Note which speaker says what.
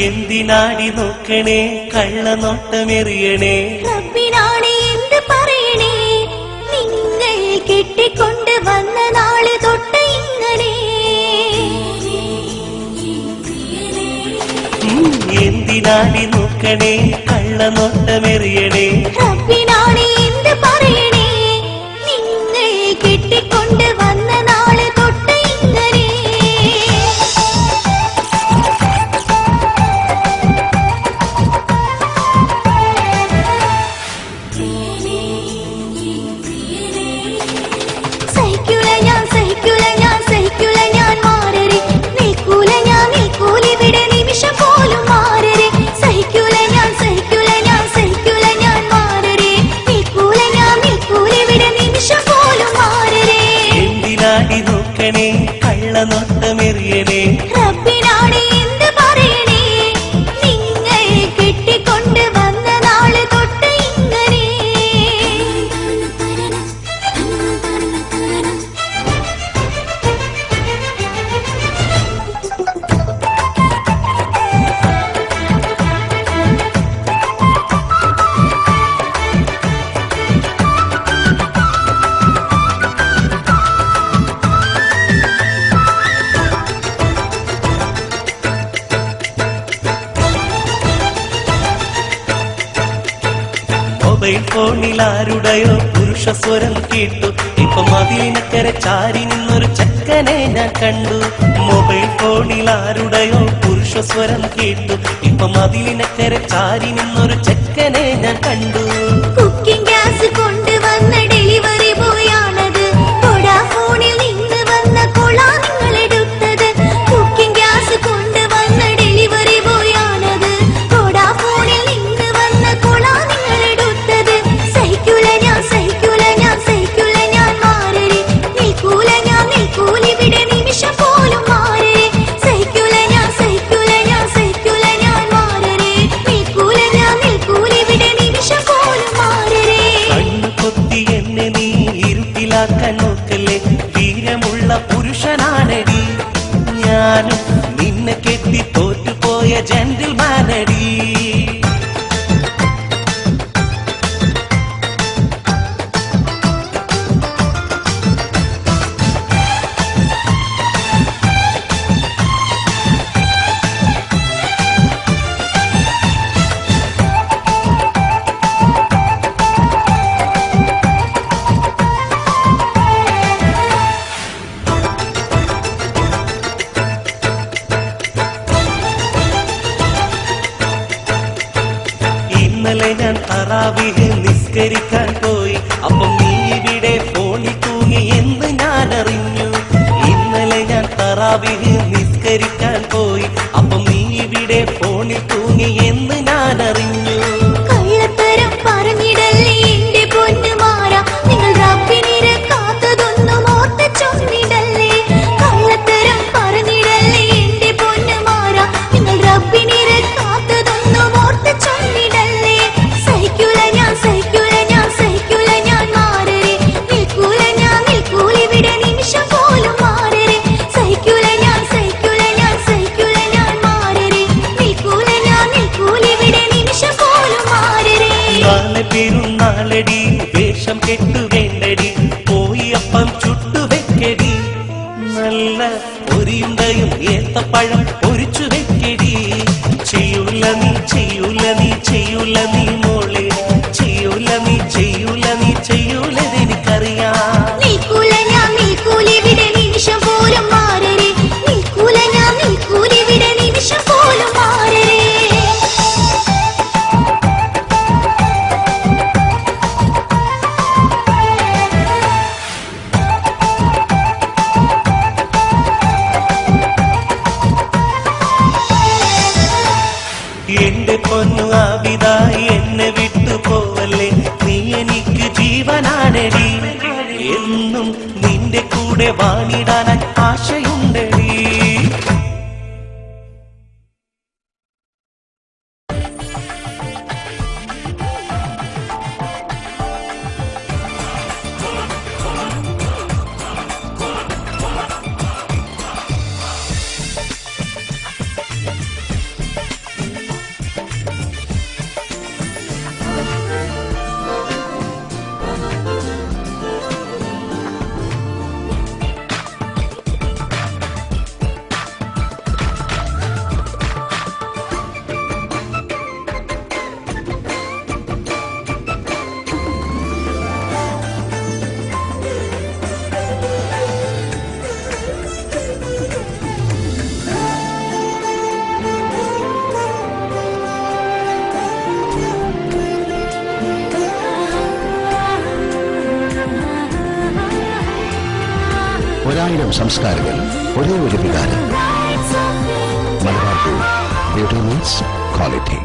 Speaker 1: എന്തിനാടി നോക്കണേ കള്ളനോട്ടമെറിയണേ
Speaker 2: റബ്ബിനാണ് എന്ത് പറയണേ നിങ്ങൾ കെട്ടിക്കൊണ്ട് വന്ന നാള് തൊട്ട് ഇങ്ങനെ
Speaker 1: എന്തിനാടി നോക്കണേ കള്ളനോട്ടമെറിയണേ
Speaker 2: റബ്ബിനാണ് എന്ത് പറയണേ നിങ്ങൾ കെട്ടിക്കൊണ്ട് വന്ന നാള് തൊട്ട് ഇങ്ങനെ
Speaker 1: കള്ളനോട്ടമെറിയണേ
Speaker 2: റബ്ബിനാണ് എന്ത് പറയണേ നിങ്ങൾ കെട്ടിക്കൊണ്ട് വന്ന നാള് തൊട്ട് ഇങ്ങനെ
Speaker 1: മൊബൈൽ ഫോണിൽ ആരുടെയോ പുരുഷ സ്വരം കേട്ടു ഇപ്പൊ മതിലിനക്കരെ ചാരി നിന്നൊരു ചെക്കനെ ഞാൻ കണ്ടു മൊബൈൽ ഫോണിൽ ആരുടെയോ പുരുഷ സ്വരം കേട്ടു ഇപ്പൊ മതിലിനക്കരെ ചാരി നിന്നൊരു ചെക്കനെ ഞാൻ കണ്ടു
Speaker 2: കുക്കിംഗ് ഗ്യാസ് കൊണ്ടുവന്ന ഡെലിവറി ബോയാണത് വോഡാഫോണിൽ നിന്ന് വന്ന കൊളാ നിങ്ങൾ എടുത്തത് കുക്കിംഗ് ഗ്യാസ് കൊണ്ടുവന്ന ഡെലിവറി ബോയാണത് വോഡാഫോണിൽ നിന്ന് വന്ന കൊളാ നിങ്ങൾ എടുത്തത് സഹിക്കൂല ഞാൻ മാറരെ നിൽക്കൂല ഇവിടെ നിമിഷം പോലും മാറരെ സഹിക്കൂല ഞാൻ മാറരെ നിൽക്കൂല ഇവിടെ നിമിഷം പോലും മാറരെ
Speaker 1: കണ്ണു കൊത്തി എന്നെ നീ ഇരുട്ടിലാക്കാൻ നോക്കല്ലേ വീരമുള്ള പുരുഷനാണടി ഞാനും നിന്നെ കെട്ടി തോറ്റുപോയ ജെന്റിൽമാനടി ഇന്നലെ ഞാൻ തറാവീഹ് നിസ്കരിക്കാൻ പോയി അപ്പം നീ ഇവിടെ ഫോണിൽ തൂങ്ങി എന്ന് ഞാൻ അറിഞ്ഞു ഇന്നലെ ഞാൻ തറാവീഹ് നിസ്കരിക്കാൻ പോയി അപ്പം നീ ഇവിടെ ഫോണിൽ തൂങ്ങി എന്ന് ഞാൻ അറിഞ്ഞു
Speaker 2: കള്ളത്തരം പറഞ്ഞിടല്ലേ എന്റെ പൊന്നുമാരാ നിങ്ങൾ റബ്ബിനെ കാത്തതൊന്നും ഓർത്ത് ചൊന്നിടല്ലേ കള്ളത്തരം പറഞ്ഞിടല്ലേ എന്റെ പൊന്നുമാരാ നിങ്ങൾ റബ്ബിനെ കാത്തതൊന്നും ഓർത്ത് ചൊന്നിടല്ലേ സഹിക്കൂല ഞാൻ മാറരെ നിൽക്കൂല ഇവിടെ നിമിഷം പോലും മാറരെ സഹിക്കൂല ഞാൻ മാറരെ നിൽക്കൂല ഇവിടെ നിമിഷം പോലും മാറരെ
Speaker 1: നാളെ പെരുന്നാളടി വേഷം കെട്ടു വേണ്ടടി പോയി അപ്പം ചുട്ടു വെക്കടി നല്ല പൊരിയുണ്ടയും ഏത്തപ്പഴം പൊരിച്ചു വെക്കടി ചെയ്യൂല നീ മോളെ ചെയ്യൂല എനിക്കറിയാം
Speaker 2: നിൽക്കൂല ഇവിടെ നിമിഷം പോലും മാറരെ നിൽക്കൂല ഇവിടെ നിമിഷം പോലും മാറരെ
Speaker 1: എന്റെ പൊന്നു ആവിതായി എന്നെ വിട്ടു പോവല്ലേ നീ എനിക്ക് ജീവനാണടി എന്നും നിന്റെ കൂടെ വാണിടാൻ ആശയുണ്ടടി
Speaker 3: 1000 സംസ്കാരങ്ങൾ, ഒരേ ഒരു വികാരം. Malabar gold, beauty means quality.